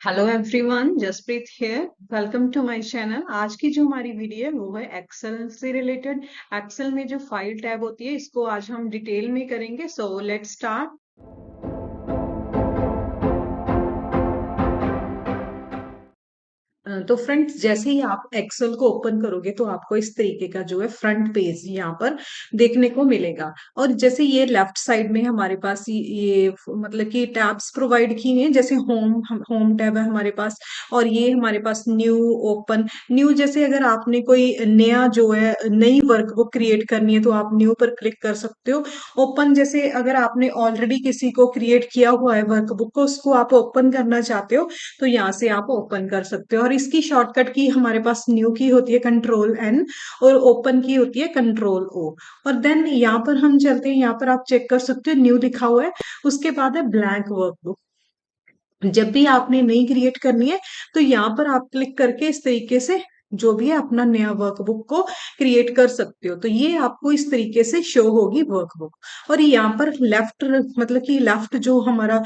Hello everyone, Jaspreet here. Welcome to my channel. आज की जो हमारी वीडियो है वो है एक्सेल से रिलेटेड। एक्सेल में जो फाइल टैब होती है इसको आज हम डिटेल में करेंगे। So let's start. तो फ्रेंड्स, जैसे ही आप एक्सेल को ओपन करोगे तो आपको इस तरीके का जो है फ्रंट पेज यहाँ पर देखने को मिलेगा। और जैसे ये लेफ्ट साइड में हमारे पास मतलब कि टैब्स प्रोवाइड किए हैं। जैसे होम टैब है हमारे पास, और ये हमारे पास न्यू, ओपन। न्यू जैसे अगर आपने कोई नया जो है नई वर्कबुक क्रिएट करनी है तो आप न्यू पर क्लिक कर सकते हो। ओपन जैसे अगर आपने ऑलरेडी किसी को क्रिएट किया हुआ है वर्कबुक को, उसको आप ओपन करना चाहते हो तो यहाँ से आप ओपन कर सकते हो। और इसकी शॉर्टकट की हमारे पास न्यू की होती है कंट्रोल N, और ओपन की होती है कंट्रोल O। और देन यहाँ पर हम चलते हैं, यहाँ पर आप चेक कर सकते हो न्यू लिखा हुआ है। उसके बाद है ब्लैंक वर्कबुक। जब भी आपने नई क्रिएट करनी है तो यहाँ पर आप क्लिक करके इस तरीके से जो भी है अपना नया वर्कबुक को क्रिएट कर सकते हो। तो ये आपको इस तरीके से शो होगी वर्कबुक। और यहाँ पर लेफ्ट, मतलब कि लेफ्ट जो हमारा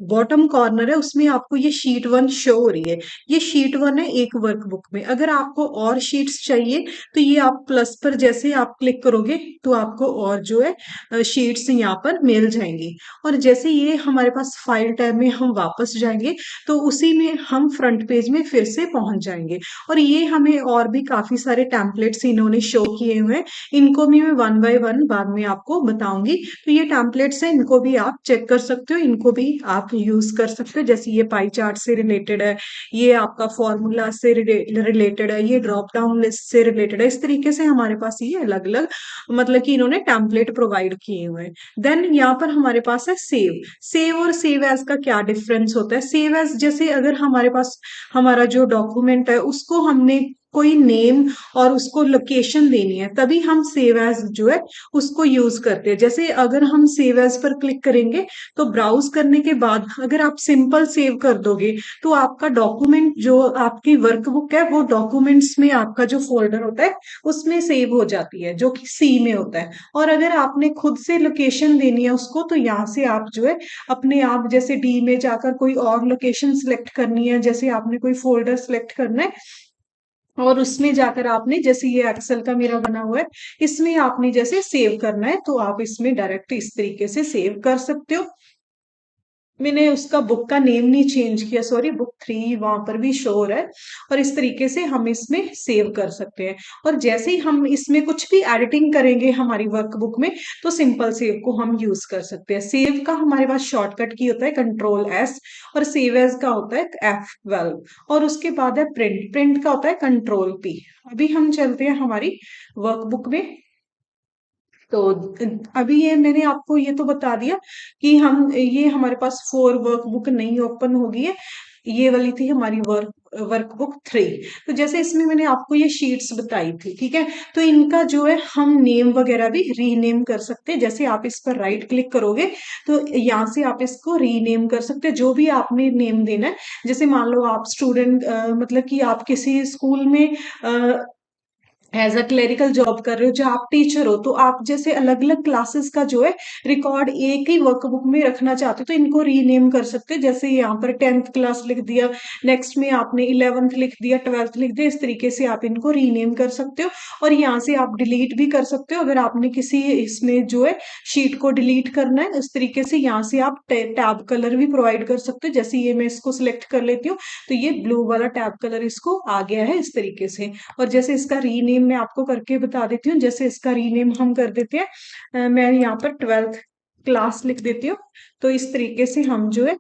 बॉटम कॉर्नर है उसमें आपको ये शीट 1 शो हो रही है। ये शीट 1 है एक वर्कबुक में। अगर आपको और शीट्स चाहिए तो ये आप प्लस पर जैसे आप क्लिक करोगे तो आपको और जो है शीट्स यहाँ पर मिल जाएंगी। और जैसे ये हमारे पास फाइल टैब में हम वापस जाएंगे तो उसी में हम फ्रंट पेज में फिर से पहुंच जाएंगे। और ये हमें और भी काफी सारे टेम्पलेट्स इन्होंने शो किए हुए हैं। इनको भी मैं वन बाय वन बाद में आपको बताऊंगी। तो ये टेम्पलेट्स हैं, इनको भी आप चेक कर सकते हो, इनको भी आप यूज कर सकते हो। जैसे ये पाई चार्ट से रिलेटेड है, ये आपका फॉर्मूला से रिलेटेड है, ये ड्रॉप डाउन लिस्ट से रिलेटेड है। इस तरीके से हमारे पास ये अलग अलग, मतलब कि इन्होंने टेम्पलेट प्रोवाइड किए हुए हैं। देन यहाँ पर हमारे पास है सेव। सेव और सेव एज का क्या डिफरेंस होता है? सेव एज जैसे अगर हमारे पास हमारा जो डॉक्यूमेंट है उसको हमने कोई नेम और उसको लोकेशन देनी है तभी हम सेव एज जो है उसको यूज करते हैं। जैसे अगर हम सेव एज पर क्लिक करेंगे तो ब्राउज करने के बाद अगर आप सिंपल सेव कर दोगे तो आपका डॉक्यूमेंट जो आपकी वर्कबुक है वो डॉक्यूमेंट्स में आपका जो फोल्डर होता है उसमें सेव हो जाती है, जो कि सी में होता है। और अगर आपने खुद से लोकेशन देनी है उसको तो यहाँ से आप जो है अपने आप, जैसे डी में जाकर कोई और लोकेशन सिलेक्ट करनी है, जैसे आपने कोई फोल्डर सिलेक्ट करना है और उसमें जाकर आपने, जैसे ये एक्सेल का मेरा बना हुआ है, इसमें आपने जैसे सेव करना है तो आप इसमें डायरेक्ट इस तरीके से सेव कर सकते हो। मैंने उसका बुक का नेम नहीं चेंज किया, सॉरी, बुक 3 वहां पर भी शो हो रहा है। और इस तरीके से हम इसमें सेव कर सकते हैं। और जैसे ही हम इसमें कुछ भी एडिटिंग करेंगे हमारी वर्कबुक में तो सिंपल सेव को हम यूज कर सकते हैं। सेव का हमारे पास शॉर्टकट की होता है कंट्रोल S, और सेव एज का होता है F12। और उसके बाद है प्रिंट। प्रिंट का होता है कंट्रोल P। अभी हम चलते हैं हमारी वर्कबुक में। तो अभी ये मैंने आपको ये तो बता दिया कि हम, ये हमारे पास 4 वर्कबुक नहीं ओपन होगी है। ये वाली थी हमारी वर्कबुक 3। तो जैसे इसमें मैंने आपको ये शीट्स बताई थी, ठीक है। तो इनका जो है हम नेम वगैरह भी रीनेम कर सकते हैं। जैसे आप इस पर राइट क्लिक करोगे तो यहाँ से आप इसको रीनेम कर सकते हैं, जो भी आपने नेम देना है। जैसे मान लो आप स्टूडेंट, मतलब कि आप किसी स्कूल में एज अ क्लेरिकल जॉब कर रहे हो, जो आप टीचर हो, तो आप जैसे अलग अलग क्लासेस का जो है रिकॉर्ड एक ही वर्कबुक में रखना चाहते हो तो इनको रीनेम कर सकते हैं। जैसे यहाँ पर 10th क्लास लिख दिया, नेक्स्ट में आपने 11th लिख दिया, 12th लिख दिया, इस तरीके से आप इनको रीनेम कर सकते हो। और यहाँ से आप डिलीट भी कर सकते हो अगर आपने किसी इसमें जो है शीट को डिलीट करना है। इस तरीके से यहाँ से आप टैब कलर भी प्रोवाइड कर सकते हो। जैसे ये मैं इसको सिलेक्ट कर लेती हूँ तो ये ब्लू वाला टैब कलर इसको आ गया है इस तरीके से। और जैसे इसका रीनेम मैं आपको करके बता देती हूँ। जैसे इसका रीनेम हम कर देते हैं, मैं यहाँ पर 12th क्लास लिख देती हूँ। तो इस तरीके से हम जो है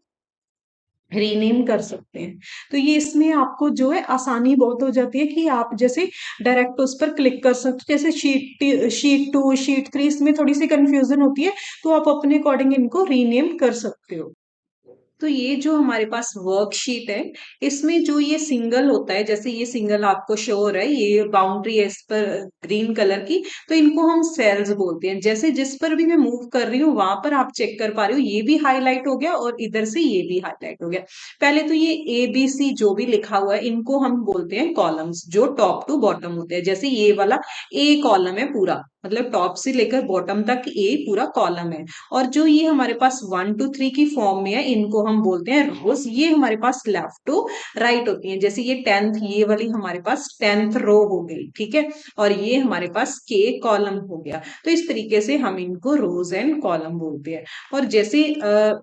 रीनेम कर सकते हैं। तो ये इसमें आपको जो है आसानी बहुत हो जाती है कि आप जैसे डायरेक्ट उस पर क्लिक कर सकते हो। जैसे शीट 2, शीट 3, इसमें थोड़ी सी कंफ्यूजन होती है तो आप अपने अकॉर्डिंग इनको रीनेम कर सकते हो। तो ये जो हमारे पास वर्कशीट है, इसमें जो ये सिंगल होता है, जैसे ये सिंगल आपको शो हो रहा है, ये बाउंड्री है इस पर ग्रीन कलर की, तो इनको हम सेल्स बोलते हैं। जैसे जिस पर भी मैं मूव कर रही हूँ वहां पर आप चेक कर पा रहे हो ये भी हाईलाइट हो गया और इधर से ये भी हाईलाइट हो गया। पहले तो ये ABC जो भी लिखा हुआ है इनको हम बोलते हैं कॉलम्स, जो टॉप टू बॉटम होते हैं। जैसे ये वाला A कॉलम है पूरा, मतलब टॉप से लेकर बॉटम तक A पूरा कॉलम है। और जो ये हमारे पास 1 2 3 की फॉर्म में है इनको हम बोलते हैं रोज, ये हमारे पास लेफ्ट टू राइट होती हैं। जैसे ये 10th, ये वाली हमारे पास 10th रो हो गई, ठीक है, और ये हमारे पास के कॉलम हो गया। तो इस तरीके से हम इनको रोज एंड कॉलम बोलते हैं। और जैसे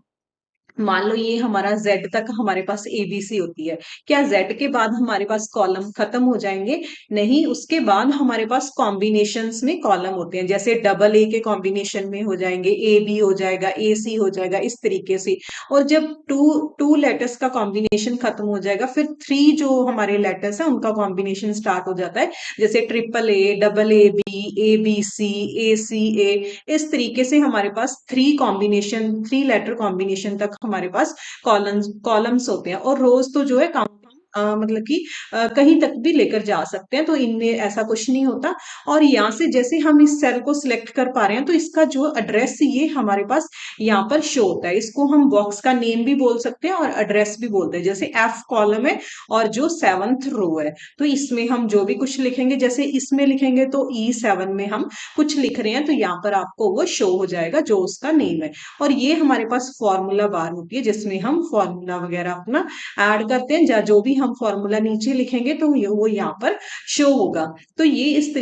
मान लो ये हमारा Z तक हमारे पास ABC होती है, क्या Z के बाद हमारे पास कॉलम खत्म हो जाएंगे? नहीं, उसके बाद हमारे पास कॉम्बिनेशंस में कॉलम होते हैं। जैसे डबल ए के कॉम्बिनेशन में हो जाएंगे, AB हो जाएगा, AC हो जाएगा, इस तरीके से। और जब टू टू लेटर्स का कॉम्बिनेशन खत्म हो जाएगा, फिर थ्री जो हमारे लेटर्स है उनका कॉम्बिनेशन स्टार्ट हो जाता है। जैसे triple A, double AB, ABC, ACA, इस तरीके से हमारे पास थ्री लेटर कॉम्बिनेशन तक हमारे पास कॉलम्स होते हैं। और रोज तो जो है काउंट मतलब कि कहीं तक भी लेकर जा सकते हैं, तो इनमें ऐसा कुछ नहीं होता। और यहाँ से जैसे हम इस सेल को सिलेक्ट कर पा रहे हैं, तो इसका जो एड्रेस ये हमारे पास यहाँ पर शो होता है। इसको हम बॉक्स का नेम भी बोल सकते हैं और एड्रेस भी बोलते हैं। जैसे F कॉलम है और जो 7th रो है, तो इसमें हम जो भी कुछ लिखेंगे, जैसे इसमें लिखेंगे तो E7 में हम कुछ लिख रहे हैं, तो यहाँ पर आपको वो शो हो जाएगा जो उसका नेम है। और ये हमारे पास फॉर्मूला बार होती है, जिसमें हम फॉर्मूला वगैरह अपना ऐड करते हैं। जो भी हम फॉर्मूला नीचे लिखेंगे तो वो यहाँ पर शो होगा। तो ये इस,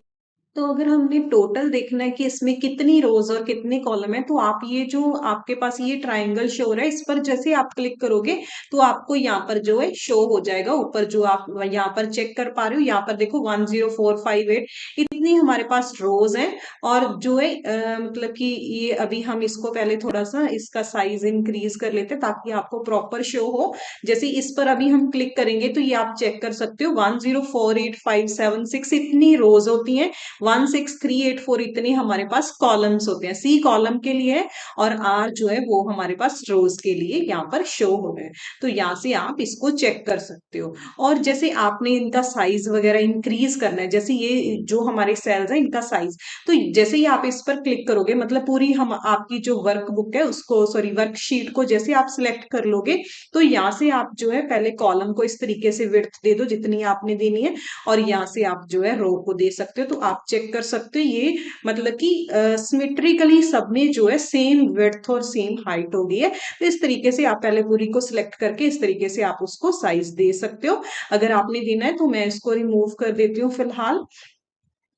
तो अगर हमने टोटल देखना है कि इसमें कितनी रोज और कितने कॉलम है, तो आप ये जो आपके पास ये ट्रायंगल शो हो रहा है, इस पर जैसे आप क्लिक करोगे तो आपको यहाँ पर जो है शो हो जाएगा। ऊपर जो आप यहाँ पर चेक कर पा रहे हो, यहाँ पर देखो 10458 इतनी हमारे पास रोज हैं। और जो है मतलब कि ये अभी हम इसको पहले थोड़ा सा इसका साइज इंक्रीज कर लेते हैं ताकि आपको प्रॉपर शो हो। जैसे इस पर अभी हम क्लिक करेंगे तो ये आप चेक कर सकते हो 1048576 इतनी रोज होती हैं, 16384 इतने हमारे पास कॉलम्स होते हैं। सी कॉलम के लिए है और आर जो है वो हमारे पास रोज के लिए यहाँ पर शो हो रहे हैं। तो यहाँ से आप इसको चेक कर सकते हो। और जैसे आपने इनका साइज वगैरह इंक्रीज करना है, जैसे ये जो हमारे सेल्स है इनका साइज, तो जैसे ही आप इस पर क्लिक करोगे, मतलब पूरी हम आपकी जो वर्क बुक है उसको, सॉरी वर्कशीट को जैसे आप सिलेक्ट कर लोगे, तो यहाँ से आप जो है पहले कॉलम को इस तरीके से विड्थ दे दो जितनी आपने देनी है, और यहाँ से आप जो है रो को दे सकते हो। तो आप चेक कर सकते हो ये मतलब कि सिमेट्रिकली सब में जो है सेम विड्थ और सेम हाइट हो गई है। तो इस तरीके से आप पहले पूरी को सिलेक्ट करके इस तरीके से आप उसको साइज दे सकते हो। अगर आपने देना है तो मैं इसको रिमूव कर देती हूँ फिलहाल।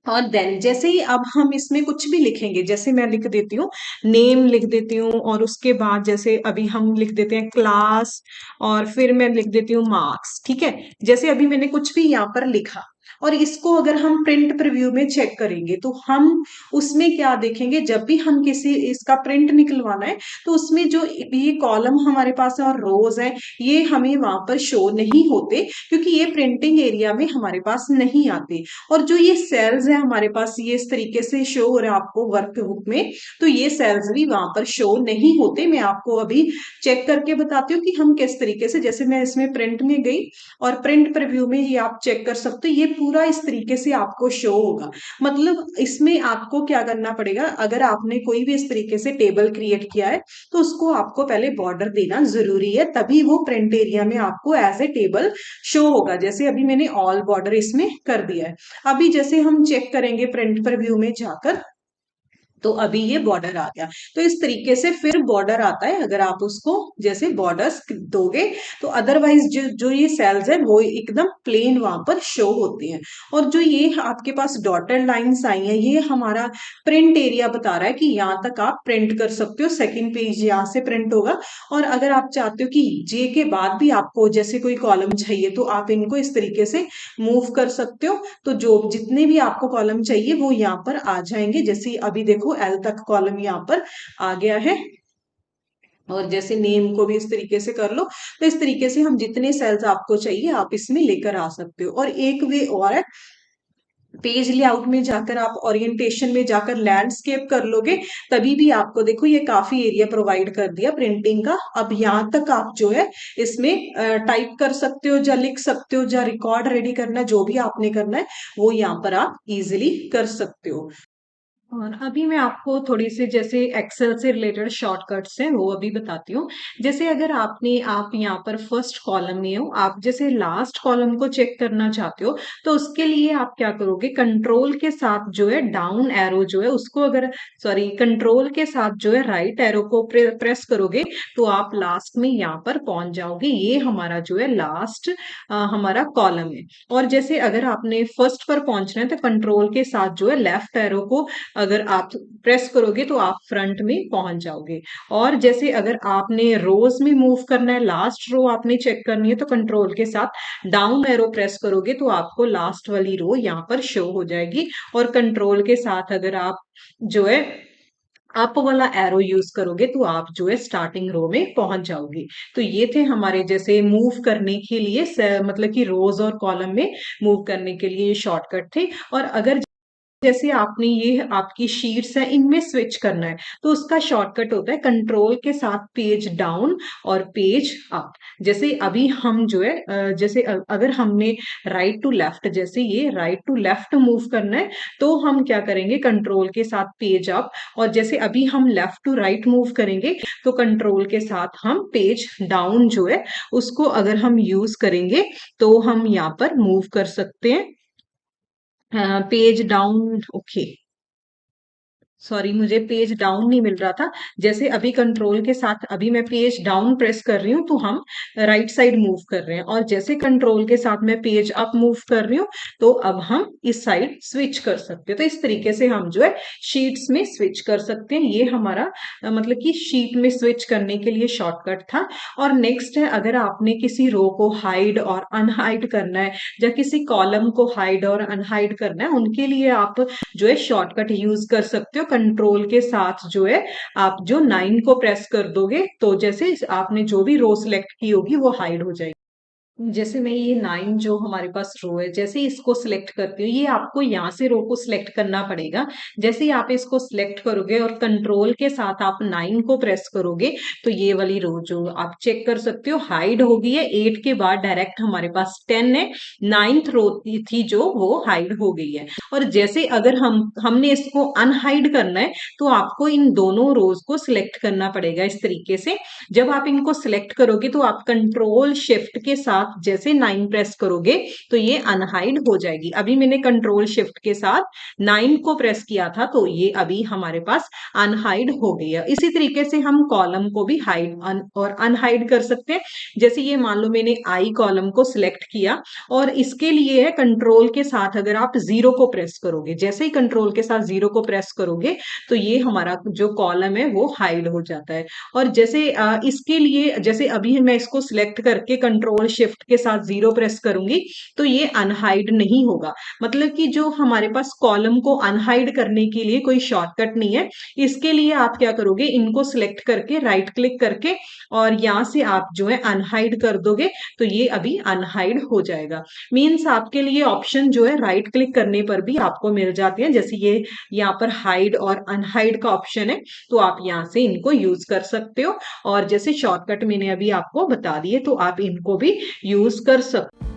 और देन जैसे ही अब हम इसमें कुछ भी लिखेंगे, जैसे मैं लिख देती हूँ, नेम लिख देती हूँ, और उसके बाद जैसे अभी हम लिख देते हैं क्लास, और फिर मैं लिख देती हूँ मार्क्स, ठीक है। जैसे अभी मैंने कुछ भी यहाँ पर लिखा, और इसको अगर हम प्रिंट प्रीव्यू में चेक करेंगे तो हम उसमें क्या देखेंगे, जब भी हम किसी इसका प्रिंट निकलवाना है तो उसमें जो ये कॉलम हमारे पास है और रोज है, ये हमें वहां पर शो नहीं होते, क्योंकि ये प्रिंटिंग एरिया में हमारे पास नहीं आते। और जो ये सेल्स है हमारे पास, ये इस तरीके से शो हो रहा है आपको वर्कबुक में, तो ये सेल्स भी वहां पर शो नहीं होते। मैं आपको अभी चेक करके बताती हूँ कि हम किस तरीके से, जैसे मैं इसमें प्रिंट में गई और प्रिंट प्रीव्यू में ये आप चेक कर सकते हो, ये पूरा इस तरीके से आपको शो होगा। मतलब इसमें आपको क्या करना पड़ेगा, अगर आपने कोई भी इस तरीके से टेबल क्रिएट किया है तो उसको आपको पहले बॉर्डर देना जरूरी है, तभी वो प्रिंट एरिया में आपको एज ए टेबल शो होगा। जैसे अभी मैंने ऑल बॉर्डर इसमें कर दिया है। अभी जैसे हम चेक करेंगे प्रिंट प्रीव्यू में जाकर, तो अभी ये बॉर्डर आ गया। तो इस तरीके से फिर बॉर्डर आता है अगर आप उसको जैसे बॉर्डर्स दोगे, तो अदरवाइज जो जो ये सेल्स है वो एकदम प्लेन वहां पर शो होती हैं। और जो ये आपके पास डॉटेड लाइंस आई हैं, ये हमारा प्रिंट एरिया बता रहा है कि यहाँ तक आप प्रिंट कर सकते हो, सेकंड पेज यहाँ से प्रिंट होगा। और अगर आप चाहते हो कि जे के बाद भी आपको जैसे कोई कॉलम चाहिए, तो आप इनको इस तरीके से मूव कर सकते हो, तो जो जितने भी आपको कॉलम चाहिए वो यहाँ पर आ जाएंगे। जैसे अभी देखो एल तक कॉलम यहाँ पर आ गया है। और जैसे नेम को भी इस तरीके से कर लो, तो इस तरीके से हम जितने सेल्स आपको चाहिए आप इसमें लेकर आ सकते हो। और एक वे और है, पेज लेआउट में जाकर आप ओरिएंटेशन में जाकर लैंडस्केप कर लोगे, तभी भी आपको देखो ये काफी एरिया प्रोवाइड कर दिया प्रिंटिंग का। अब यहाँ तक आप जो है इसमें टाइप कर सकते हो, या लिख सकते हो, या रिकॉर्ड रेडी करना, जो भी आपने करना है वो यहाँ पर आप इजिली कर सकते हो। और अभी मैं आपको थोड़ी सी जैसे एक्सेल से रिलेटेड शॉर्टकट्स हैं वो अभी बताती हूँ। जैसे अगर आप यहाँ पर फर्स्ट कॉलम में हो, आप जैसे लास्ट कॉलम को चेक करना चाहते हो, तो उसके लिए आप क्या करोगे, कंट्रोल के साथ जो है डाउन एरो जो है उसको अगर सॉरी कंट्रोल के साथ जो है राइट एरो को प्रेस करोगे तो आप लास्ट में यहाँ पर पहुंच जाओगे। ये हमारा जो है लास्ट हमारा कॉलम है। और जैसे अगर आपने फर्स्ट पर पहुंचना है तो कंट्रोल के साथ जो है लेफ्ट एरो को अगर आप प्रेस करोगे तो आप फ्रंट में पहुंच जाओगे। और जैसे अगर आपने रोज में मूव करना है, लास्ट रो आपने चेक करनी है, तो कंट्रोल के साथ डाउन एरो प्रेस करोगे तो आपको लास्ट वाली रो यहाँ पर शो हो जाएगी। और कंट्रोल के साथ अगर आप जो है अप वाला एरो यूज करोगे तो आप जो है स्टार्टिंग रो में पहुंच जाओगे। तो ये थे हमारे जैसे मूव करने के लिए मतलब कि रोज और कॉलम में मूव करने के लिए ये शॉर्टकट थे। और अगर जैसे आपने ये आपकी शीट्स है इनमें स्विच करना है तो उसका शॉर्टकट होता है कंट्रोल के साथ पेज डाउन और पेज अप। जैसे अभी हम जो है जैसे अगर हमने राइट टू लेफ्ट, जैसे ये राइट टू लेफ्ट मूव करना है तो हम क्या करेंगे, कंट्रोल के साथ पेज अप। और जैसे अभी हम लेफ्ट टू राइट मूव करेंगे तो कंट्रोल के साथ हम पेज डाउन जो है उसको अगर हम यूज करेंगे तो हम यहाँ पर मूव कर सकते हैं पेज डाउन। ओके, सॉरी मुझे पेज डाउन नहीं मिल रहा था। जैसे अभी कंट्रोल के साथ अभी मैं पेज डाउन प्रेस कर रही हूँ तो हम राइट साइड मूव कर रहे हैं, और जैसे कंट्रोल के साथ मैं पेज अप मूव कर रही हूँ तो अब हम इस साइड स्विच कर सकते हैं। तो इस तरीके से हम जो है शीट्स में स्विच कर सकते हैं। ये हमारा मतलब कि शीट में स्विच करने के लिए शॉर्टकट था। और नेक्स्ट है, अगर आपने किसी रो को हाइड और अनहाइड करना है या किसी कॉलम को हाइड और अनहाइड करना है, उनके लिए आप जो है शॉर्टकट यूज कर सकते हो। कंट्रोल के साथ जो है आप जो 9 को प्रेस कर दोगे तो जैसे आपने जो भी रो सिलेक्ट की होगी वो हाइड हो जाएगी। जैसे मैं ये 9 जो हमारे पास रो है, जैसे इसको सिलेक्ट करती हूँ, ये आपको यहाँ से रो को सिलेक्ट करना पड़ेगा। जैसे ही आप इसको सिलेक्ट करोगे और कंट्रोल के साथ आप 9 को प्रेस करोगे तो ये वाली रो जो आप चेक कर सकते हो हाइड हो गई है। 8 के बाद डायरेक्ट हमारे पास 10 है, 9th रो थी जो वो हाइड हो गई है। और जैसे अगर हमने इसको अनहाइड करना है तो आपको इन दोनों रोज को सिलेक्ट करना पड़ेगा इस तरीके से। जब आप इनको सिलेक्ट करोगे तो आप कंट्रोल शिफ्ट के साथ जैसे 9 प्रेस करोगे तो ये अनहाइड हो जाएगी। अभी मैंने कंट्रोल शिफ्ट के साथ 9 को प्रेस किया था तो ये अभी हमारे पास अनहाइड हो गई है। इसी तरीके से हम कॉलम को भी हाइड और अनहाइड कर सकते हैं। जैसे ये मान लो मैंने आई कॉलम को सिलेक्ट किया और इसके लिए है कंट्रोल के साथ अगर आप 0 को प्रेस करोगे, जैसे ही कंट्रोल के साथ 0 को प्रेस करोगे तो ये हमारा जो कॉलम है वो हाइड हो जाता है। और जैसे इसके लिए जैसे अभी मैं इसको सिलेक्ट करके कंट्रोल शिफ्ट के साथ 0 प्रेस करूंगी तो ये अनहाइड नहीं होगा। मतलब कि जो हमारे पास कॉलम को अनहाइड करने के लिए कोई शॉर्टकट नहीं है। इसके लिए आप क्या करोगे, इनको सिलेक्ट करके राइट क्लिक करके और यहाँ से आप जो है अनहाइड कर दोगे तो ये अभी अनहाइड हो जाएगा। मीन्स आपके लिए ऑप्शन जो है राइट क्लिक करने पर भी आपको मिल जाते हैं। जैसे ये यहाँ पर हाइड और अनहाइड का ऑप्शन है तो आप यहाँ से इनको यूज कर सकते हो। और जैसे शॉर्टकट मैंने अभी आपको बता दिए तो आप इनको भी यूज कर सकते हो।